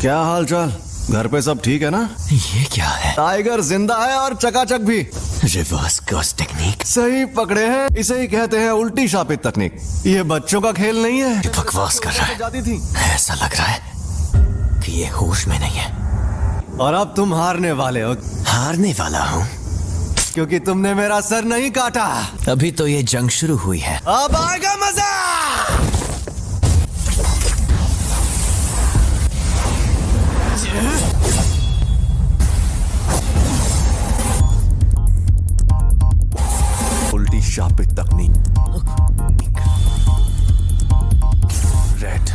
क्या हाल चाल? घर पे सब ठीक है ना? ये क्या है? टाइगर जिंदा है और चकाचक भी। Reverse curse technique. सही पकड़े हैं, इसे ही कहते हैं उल्टी शापित तकनीक। ये बच्चों का खेल नहीं है। ये बकवास कर रहा है। जाती थी। ऐसा लग रहा है कि ये होश में नहीं है। और अब तुम हारने वाले हो। हारने वाला हूँ क्योंकि तुमने मेरा सर नहीं काटा। अभी तो ये जंग शुरू हुई है। अब आएगा मजा। उल्टी शापित तकनीक। रेड।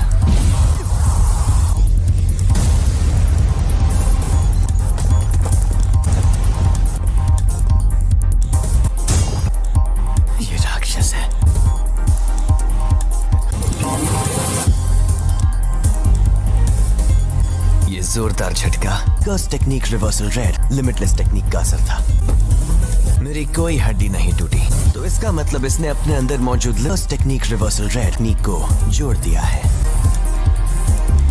ये राक्षस है। ये जोरदार झटका curse technique reversal red limitless technique का असर था। मेरी कोई हड्डी नहीं टूटी, तो इसका मतलब इसने अपने अंदर मौजूद कर्स टेक्निक रिवर्सल रेड टेक्निक को जोड़ दिया है।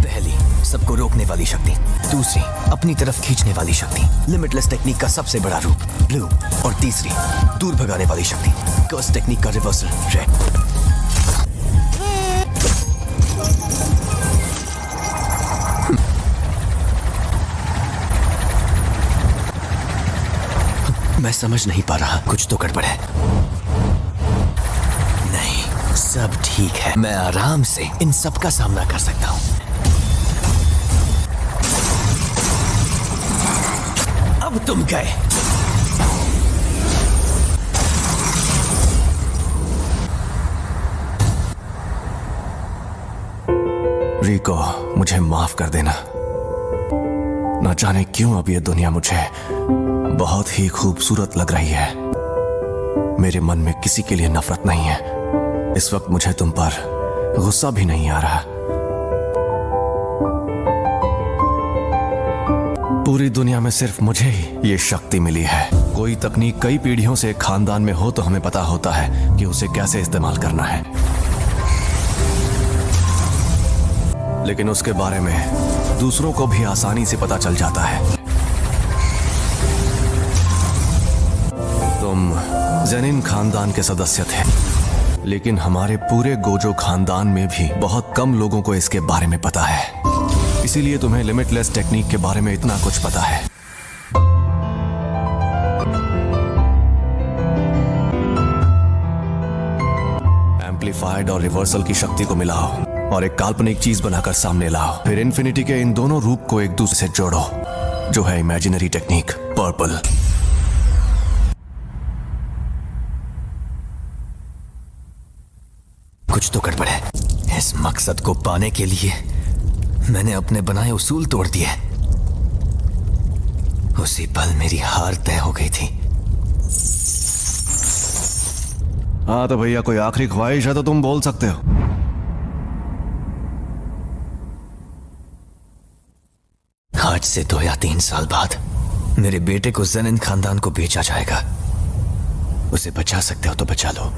पहली, सबको रोकने वाली शक्ति। दूसरी, अपनी तरफ खींचने वाली शक्ति, लिमिटलेस टेक्निक का सबसे बड़ा रूप ब्लू। और तीसरी, दूर भगाने वाली शक्ति, कर्स टेक्निक का रिवर्सल रेड। मैं समझ नहीं पा रहा, कुछ तो गड़बड़ है। नहीं, सब ठीक है। मैं आराम से इन सब का सामना कर सकता हूं। अब तुम गए। रिको, मुझे माफ कर देना। न जाने क्यों अब ये दुनिया मुझे बहुत ही खूबसूरत लग रही है। मेरे मन में किसी के लिए नफरत नहीं है। इस वक्त मुझे तुम पर गुस्सा भी नहीं आ रहा। पूरी दुनिया में सिर्फ मुझे ही ये शक्ति मिली है। कोई तकनीक कई पीढ़ियों से खानदान में हो तो हमें पता होता है कि उसे कैसे इस्तेमाल करना है, लेकिन उसके बारे में दूसरों को भी आसानी से पता चल जाता है। तुम जेनिन खानदान के सदस्य थे, लेकिन हमारे पूरे गोजो खानदान में भी बहुत कम लोगों को इसके बारे में पता है। इसीलिए तुम्हें लिमिटलेस टेक्निक के बारे में इतना कुछ पता है। एम्पलीफाइड और रिवर्सल की शक्ति को मिलाओ और एक काल्पनिक चीज बनाकर सामने लाओ। फिर इन्फिनिटी के इन दोनों रूप को एक दूसरे से जोड़ो, जो है इमेजिनरी टेक्निक पर्पल। कुछ तो गड़बड़ है। इस मकसद को पाने के लिए मैंने अपने बनाए उसूल तोड़ दिए। उसी पल मेरी हार तय हो गई थी। हाँ तो भैया, कोई आखिरी ख्वाहिश है तो तुम बोल सकते हो। आज से 2 या 3 साल बाद मेरे बेटे को जेनिन खानदान को बेचा जाएगा। उसे बचा सकते हो तो बचा लो।